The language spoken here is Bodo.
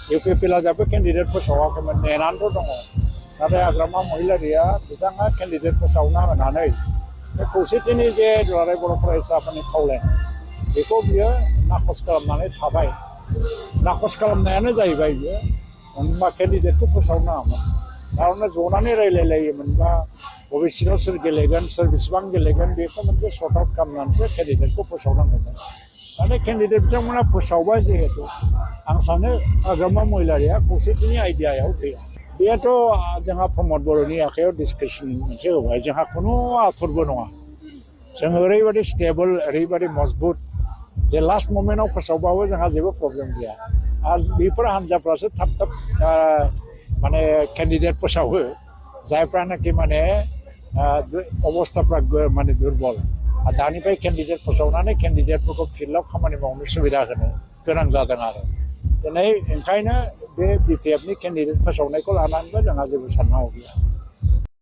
UPPLAबो केन्डिडेट फोसावाखैमोन नेनानैथ' दङ नाथाय हाग्रामा महिलारिया बिथाङा केन्डिडेट फोसावना होनानै बे खौसेथिनि जे दुलाराय बर' फरायसा आफादनि खावलायनाय बेखौ बियो नाखस खालामनानै थाबाय नाखस खालामनायानो जाहैबाय बियो होनबा केन्डिडेटखौ फोसावनाङामोन थारमाने जनानै रायलायलायोमोनबा बबे सिटआव सोर गेलेगोन सोर बेसेबां गेलेगोन बेखौ मोनसे सर्ट आउट खालामनानैसो केन्डिडेटखौ फोसावनांगौमोन नाथाय केन्डिडेट बिथांमोना फोसावबाय जिहेतु आं सानो हाग्रामा महिलारिया खौसेथिनि आइडियायाव गैया बेथ' जोंहा प्रमद बर'नि आखायाव डिसकासन मोनसे होबाय जोंहा खुनु आथुरबो नङा जों ओरैबायदि स्टेबल ओरैबायदि मजबुत जे लास्ट ममेन्टआव फोसावबाबो जोंहा जेबो प्रब्लेम गैया आरो बेफोर हान्जाफ्रासो थाब थाब माने केन्डिडेट फोसावो जायफ्रानाखि माने अबस्थाफ्रा माने दुरबल आरो दानिफ्राय केन्डिडेट फोसावनानै केन्डिडेटफोरखौ फिल्डआव खामानि मावनो सुबिदा होनो गोनां जादों आरो दिनै ओंखायनो बे बिपिएफनि केन्डिडेट फोसावनायखौ लानानैबो जोंहा जेबो साननांगौ गैया